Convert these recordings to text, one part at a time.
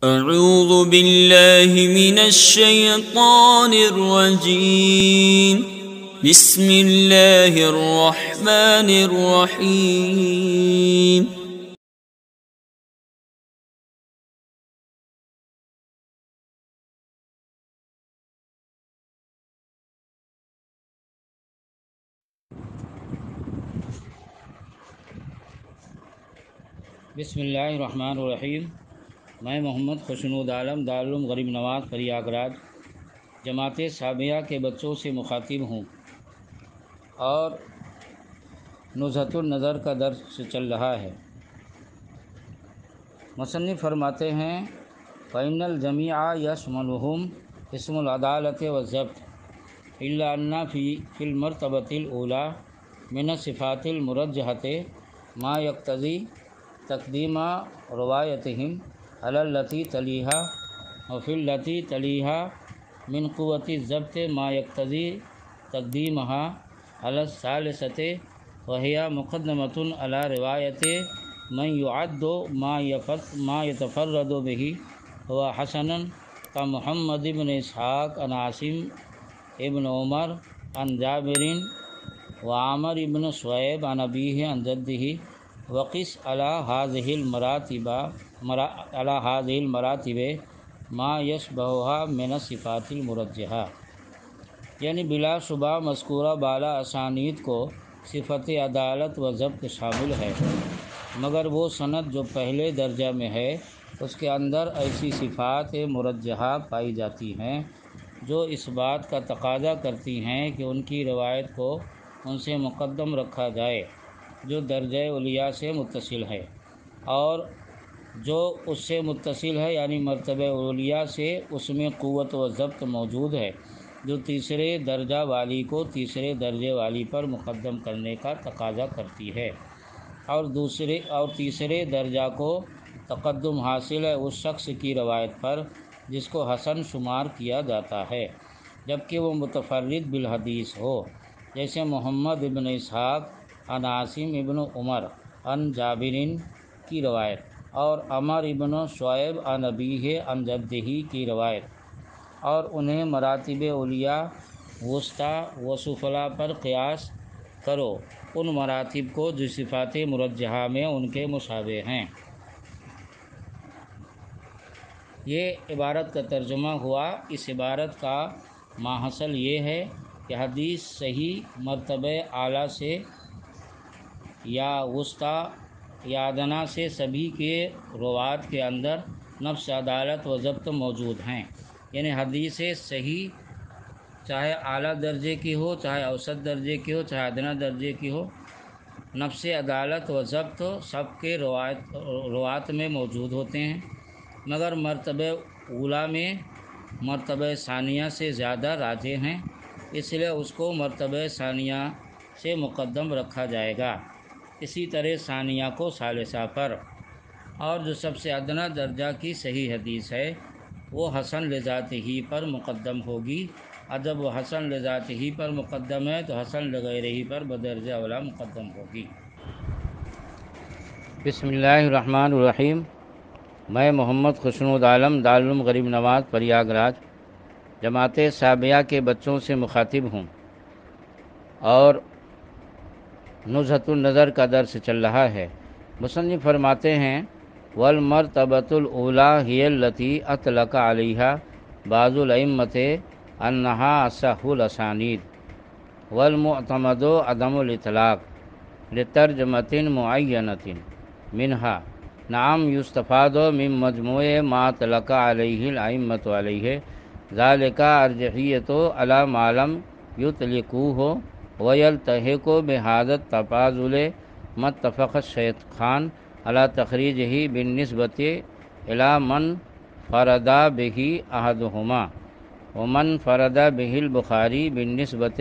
اعوذ باللہ من الشیطان الرجیم بسم اللہ الرحمن الرحیم بسم اللہ الرحمن الرحیم۔ میں محمد خوشنود عالم دارالعلوم غریب نواز پریاگراج جماعت ثابیہ کے بچوں سے مخاطب ہوں اور نزہۃ النظر کا درس چل رہا ہے۔ مصنف فرماتے ہیں فَإِنَّ الْجَمِيعَ يَشْمَلُهُمْ اسم العدالة والضبط إلا أن في المرتبة الأولى من الصفات المرجحة ما يقتضي تقديم روايتهم على التي تليها وفي التي تليها من قوة الضبط ما يقتضي تقديمها على الثالثة وهي مقدمة على رواية من يعد ما يتفرد به هو حسنا كمحمد بن إسحاق عن عاصم ابن عمر عن جابر وعامر بن شعيب عن أبيه عن جده وقس على هذه المراتب ما يشبهها من الصفات المرجحة، یعنی بلا شبہ مذکورہ بالا اسانید کو صفت عدالت و ضبط شامل ہے، مگر وہ سند جو پہلے درجہ میں ہے اس کے اندر ایسی صفات مرجحہ پائی جاتی ہیں جو اس بات کا تقاضا کرتی ہیں کہ ان کی روایت کو ان سے مقدم رکھا جائے جو درجہ اولیاء سے متصل ہے، اور جو اس سے متصل ہے یعنی مرتبہ اولیاء سے اس میں قوت و ضبط موجود ہے جو تیسرے درجہ والی کو تیسرے درجے والی پر مقدم کرنے کا تقاضا کرتی ہے، اور تیسرے درجہ کو تقدم حاصل ہے اس شخص کی روایت پر جس کو حسن شمار کیا جاتا ہے جبکہ وہ متفرد بالحدیث ہو، جیسے محمد ابن اسحاق عن عاصم ابن عمر عن جابرین کی روایت اور عمر ابن شعیب عن ابیہ عن جدہ کی روایت، اور انہیں مراتب اولیاء وسطی و سفلا پر قیاس کرو، ان مراتب کو جو صفات مرجحہ میں ان کے مشابہ ہیں۔ یہ عبارت کا ترجمہ ہوا۔ اس عبارت کا ماحصل یہ ہے کہ حدیث صحیح مرتبہ اعلیٰ سے یا وسطی یا ادنیٰ سے سبھی کے روات کے اندر نفس عدالت و ضبط موجود ہیں، یعنی حدیث صحیح چاہے اعلیٰ درجے کی ہو، چاہے اوسط درجے کی ہو، چاہے ادنیٰ درجے کی ہو، نفس عدالت و ضبط سب کے روات میں موجود ہوتے ہیں، مگر مرتبہ اولیٰ میں مرتبہ ثانیہ سے زیادہ راجح ہیں، اس لیے اس کو مرتبہ ثانیہ سے مقدم رکھا جائے گا، اسی طرح ثانیہ کو ثالثہ پر، اور جو سب سے ادنیٰ درجہ کی صحیح حدیث ہے وہ حسن لذاتہ ہی پر مقدم ہوگی، اور جب وہ حسن لذاتہ ہی پر مقدم ہے تو حسن لغیرہ ہی پر بدرجہ اولیٰ مقدم ہوگی۔ بسم اللہ الرحمن الرحیم۔ میں محمد خوشنود عالم دارالعلوم غریب نواز پریاگراج جماعت ثابیہ کے بچوں سے مخاطب ہوں اور نزہۃ النظر کا درس چل رہا ہے۔ مصنف فرماتے ہیں والمرتبۃ الاولیٰ ہی التی اطلق علیہا بعض الائمۃ انہا اصح الاسانید والمعتمد عدم الاطلاق لترجمۃ معینۃ منہا نعم یستفاد من مجموع ما اطلق علیہ الائمۃ علیہ ذالک ارجحیۃ علی ما لم یطلقوہ ویلتحق بہذا التفاضل ما اتفق الشیخان علی تخریجہ بالنسبۃ الی من فرد بہ احدہما ومن فرد بہ البخاری بالنسبۃ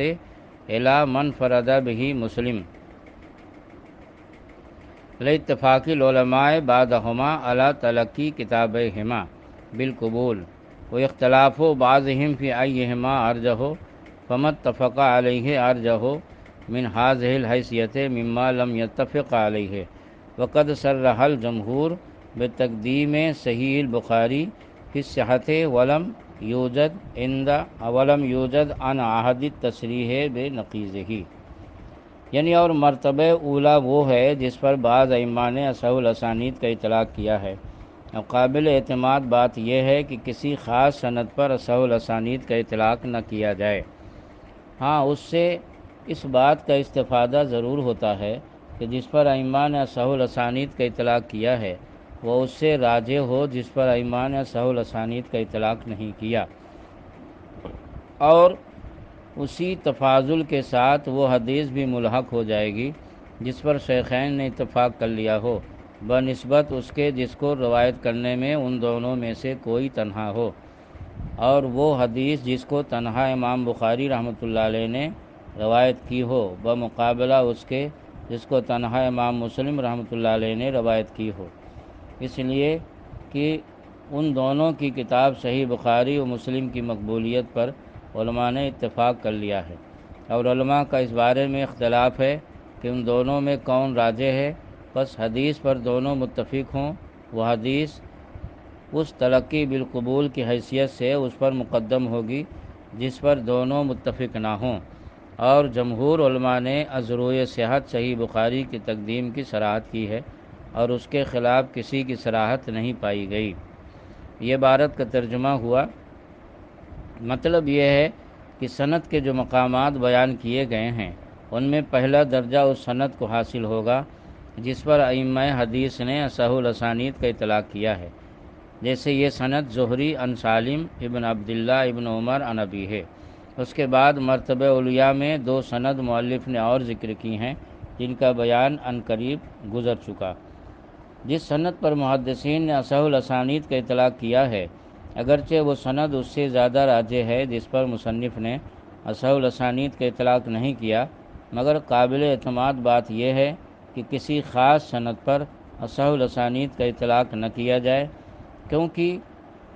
الی من فرد بہ مسلم لاتفاق العلماء بعدہما علی تلقی کتابیہما بالقبول واختلاف بعضهم فی ایہما ارجح فما اتفق علیہ ارجح من هذه الحیثیت مما لم يتفق علیہ وقد صرح الجمہور بتقدیم صحیح البخاری فی الصحۃ ولم یوجد عن عہد التصریح بنقیضہ، یعنی اور مرتبہ اولا وہ ہے جس پر بعض ائمہ نے اصح الاسانید کا اطلاق کیا ہے، اور قابل اعتماد بات یہ ہے کہ کسی خاص سند پر اصح الاسانید کا اطلاق نہ کیا جائے۔ ہاں، اس سے اس بات کا استفادہ ضرور ہوتا ہے کہ جس پر ائمہ نے اصح الاسانید کا اطلاق کیا ہے وہ اس سے راجح ہو جس پر ائمہ نے اصح الاسانید کا اطلاق نہیں کیا، اور اسی تفاضل کے ساتھ وہ حدیث بھی ملحق ہو جائے گی جس پر شیخین نے اتفاق کر لیا ہو، بنسبت اس کے جس کو روایت کرنے میں ان دونوں میں سے کوئی تنہا ہو، اور وہ حدیث جس کو تنہا امام بخاری رحمۃ اللہ علیہ نے روایت کی ہو بمقابلہ اس کے جس کو تنہا امام مسلم رحمۃ اللہ علیہ نے روایت کی ہو، اس لیے کہ ان دونوں کی کتاب صحیح بخاری و مسلم کی مقبولیت پر علماء نے اتفاق کر لیا ہے، اور علماء کا اس بارے میں اختلاف ہے کہ ان دونوں میں کون راجح ہے، پس حدیث پر دونوں متفق ہوں وہ حدیث اس تلقی بالقبول کی حیثیت سے اس پر مقدم ہوگی جس پر دونوں متفق نہ ہوں، اور جمہور علماء نے از روئے صحت صحیح بخاری کی تقدیم کی صراحت کی ہے اور اس کے خلاف کسی کی صراحت نہیں پائی گئی۔ یہ عبارت کا ترجمہ ہوا، مطلب یہ ہے کہ سند کے جو مقامات بیان کیے گئے ہیں ان میں پہلا درجہ اس سند کو حاصل ہوگا جس پر ائمہ حدیث نے اصح الاسانید کا اطلاق کیا ہے، جیسے یہ سند زہری عن سالم ابن عبداللہ ابن عمر عن ابی ہے۔ اس کے بعد مرتبہ علیہ میں دو سند مؤلف نے اور ذکر کی ہیں جن کا بیان عن قریب گزر چکا۔ جس سند پر محدثین نے اصح الاسانید کا اطلاق کیا ہے اگرچہ وہ سند اس سے زیادہ راجح ہے جس پر مصنف نے اصح الاسانید کا اطلاق نہیں کیا، مگر قابل اعتماد بات یہ ہے کہ کسی خاص سند پر اصح الاسانید کا اطلاق نہ کیا جائے، کیونکہ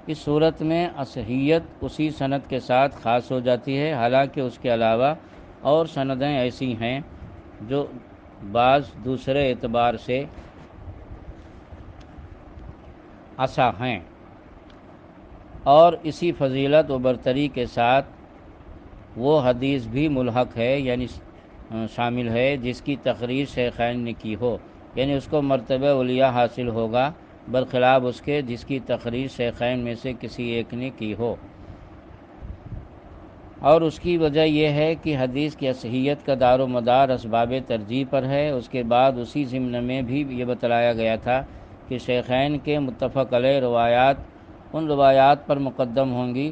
اس صورت میں اصحیت اسی سند کے ساتھ خاص ہو جاتی ہے، حالانکہ اس کے علاوہ اور سندیں ایسی ہیں جو بعض دوسرے اعتبار سے اصح ہیں، اور اسی فضیلت و برتری کے ساتھ وہ حدیث بھی ملحق ہے، یعنی شامل ہے جس کی تخریج شیخین نے کی ہو، یعنی اس کو مرتبہ علیہ حاصل ہوگا برخلاف اس کے جس کی تخریج شیخین میں سے کسی ایک نے کی ہو، اور اس کی وجہ یہ ہے کہ حدیث کی اصحیت کا دار و مدار اسباب ترجیح پر ہے۔ اس کے بعد اسی ضمن میں بھی یہ بتلایا گیا تھا کہ شیخین کے متفق علیہ روایات ان روایات پر مقدم ہوں گی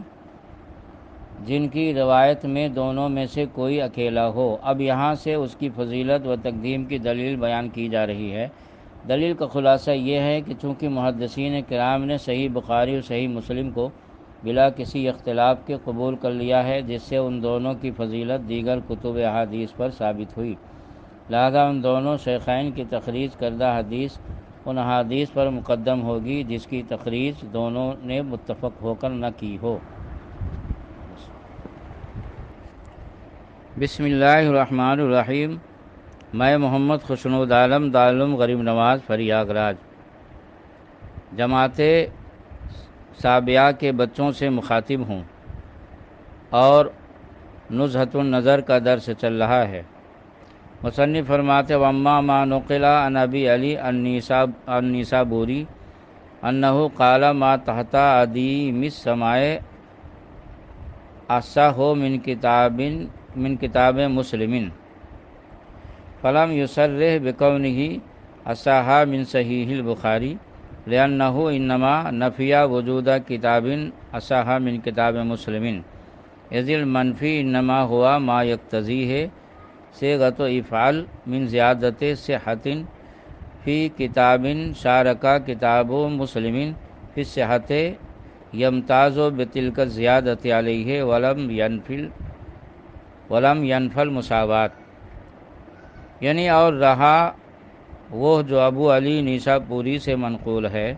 جن کی روایت میں دونوں میں سے کوئی اکیلا ہو۔ اب یہاں سے اس کی فضیلت و تقدیم کی دلیل بیان کی جا رہی ہے۔ دلیل کا خلاصہ یہ ہے کہ چونکہ محدثین کرام نے صحیح بخاری اور صحیح مسلم کو بلا کسی اختلاف کے قبول کر لیا ہے، جس سے ان دونوں کی فضیلت دیگر کتب احادیث پر ثابت ہوئی، لہذا ان دونوں شیخین کی تخریج کردہ حدیث ان احادیث پر مقدم ہوگی جس کی تخریج دونوں نے متفق ہو کر نہ کی ہو۔ بسم اللہ الرحمن الرحیم۔ میں محمد خشنود عالم دارالعلوم غریب نواز فریاگ راج جماعت سابعہ کے بچوں سے مخاطب ہوں اور نزہۃ النظر کا درس چل رہا ہے۔ مصنف فرماتے واما ما نقل عن ابی علی النیسابوری انہ قال ما تحت ادیم السماء اصح من کتاب مسلم فلم یصرح بکونہ اصح من صحیح البخاری لأنہ انما نفی وجود کتاب اصح من کتاب مسلم اذ المنفی انما ہوا ما یقتضیہ صیغۃ افعال من زیادت صحۃ فی کتاب شارکا کتاب مسلم فی الصحۃ یمتاز بتلک الزیادۃ علیہ ولم ینفی المساوات، یعنی اور رہا وہ جو ابو علی نیسابوری سے منقول ہے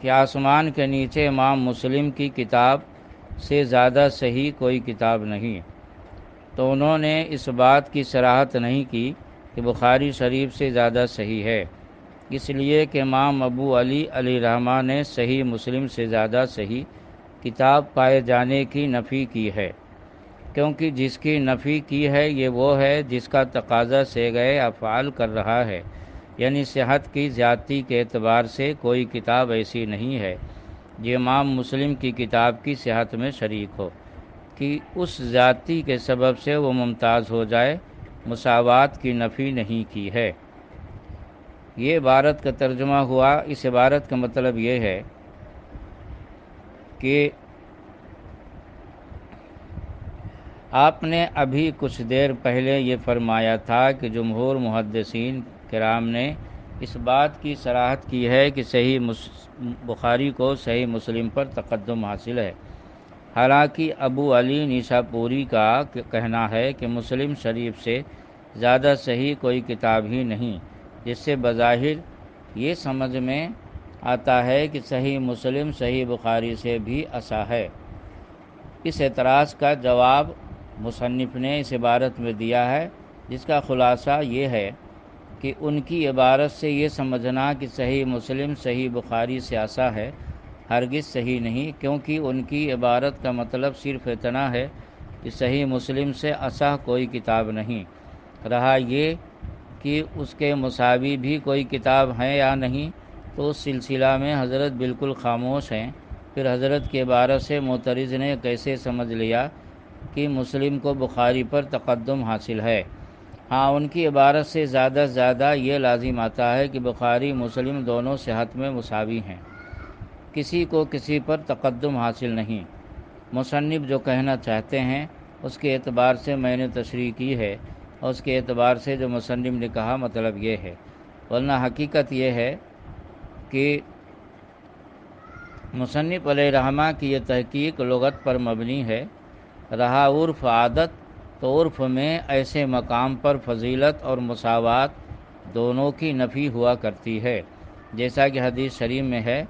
کہ آسمان کے نیچے امام مسلم کی کتاب سے زیادہ صحیح کوئی کتاب نہیں، تو انہوں نے اس بات کی صراحت نہیں کی کہ بخاری شریف سے زیادہ صحیح ہے، اس لیے کہ امام ابو علی علیہ رحمہ نے صحیح مسلم سے زیادہ صحیح کتاب پائے جانے کی نفی کی ہے، کیونکہ جس کی نفی کی ہے یہ وہ ہے جس کا تقاضا سے گئے افعال کر رہا ہے، یعنی صحت کی زیادتی کے اعتبار سے کوئی کتاب ایسی نہیں ہے جو امام مسلم کی کتاب کی صحت میں شریک ہو کہ اس زیادتی کے سبب سے وہ ممتاز ہو جائے، مساوات کی نفی نہیں کی ہے۔ یہ عبارت کا ترجمہ ہوا۔ اس عبارت کا مطلب یہ ہے کہ آپ نے ابھی کچھ دیر پہلے یہ فرمایا تھا کہ جمہور محدثین کرام نے اس بات کی صراحت کی ہے کہ صحیح بخاری کو صحیح مسلم پر تقدم حاصل ہے، حالانکہ ابو علی نیساپوری کا کہنا ہے کہ مسلم شریف سے زیادہ صحیح کوئی کتاب ہی نہیں، جس سے بظاہر یہ سمجھ میں آتا ہے کہ صحیح مسلم صحیح بخاری سے بھی اصح ہے۔ اس اعتراض کا جواب مصنف نے اس عبارت میں دیا ہے، جس کا خلاصہ یہ ہے کہ ان کی عبارت سے یہ سمجھنا کہ صحیح مسلم صحیح بخاری سے اصح ہے ہرگز صحیح نہیں، کیونکہ ان کی عبارت کا مطلب صرف اتنا ہے کہ صحیح مسلم سے اصح کوئی کتاب نہیں، رہا یہ کہ اس کے مساوی بھی کوئی کتاب ہے یا نہیں تو اس سلسلہ میں حضرت بالکل خاموش ہیں۔ پھر حضرت کی عبارت سے معترض نے کیسے سمجھ لیا کہ مسلم کو بخاری پر تقدم حاصل ہے؟ ہاں، ان کی عبارت سے زیادہ یہ لازم آتا ہے کہ بخاری مسلم دونوں صحت میں مساوی ہیں، کسی کو کسی پر تقدم حاصل نہیں۔ مصنف جو کہنا چاہتے ہیں اس کے اعتبار سے میں نے تشریح کی ہے، اور اس کے اعتبار سے جو مصنف نے کہا مطلب یہ ہے، ورنہ حقیقت یہ ہے کہ مصنف علیہ رحمہ کی یہ تحقیق لغت پر مبنی ہے، رہا عرف عادت تو عرف میں ایسے مقام پر فضیلت اور مساوات دونوں کی نفی ہوا کرتی ہے، جیسا کہ حدیث شریف میں ہے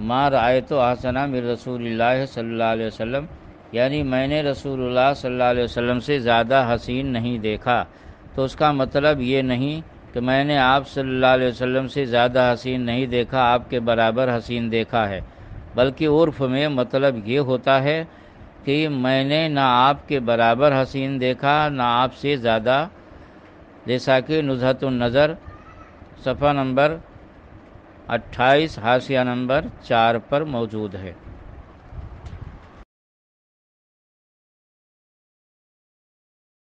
ما رأیت احسن من رسول اللہ صلی اللہ علیہ وسلم، یعنی میں نے رسول اللہ صلی اللہ علیہ وسلم سے زیادہ حسین نہیں دیکھا، تو اس کا مطلب یہ نہیں کہ میں نے آپ صلی اللہ علیہ وسلم سے زیادہ حسین نہیں دیکھا، آپ کے برابر حسین دیکھا ہے، بلکہ عرف میں مطلب یہ ہوتا ہے کہ میں نے نہ آپ کے برابر حسین دیکھا نہ آپ سے زیادہ، جیسا کہ نزہۃ النظر صفحہ نمبر 28 حاشیہ نمبر 4 پر موجود ہے۔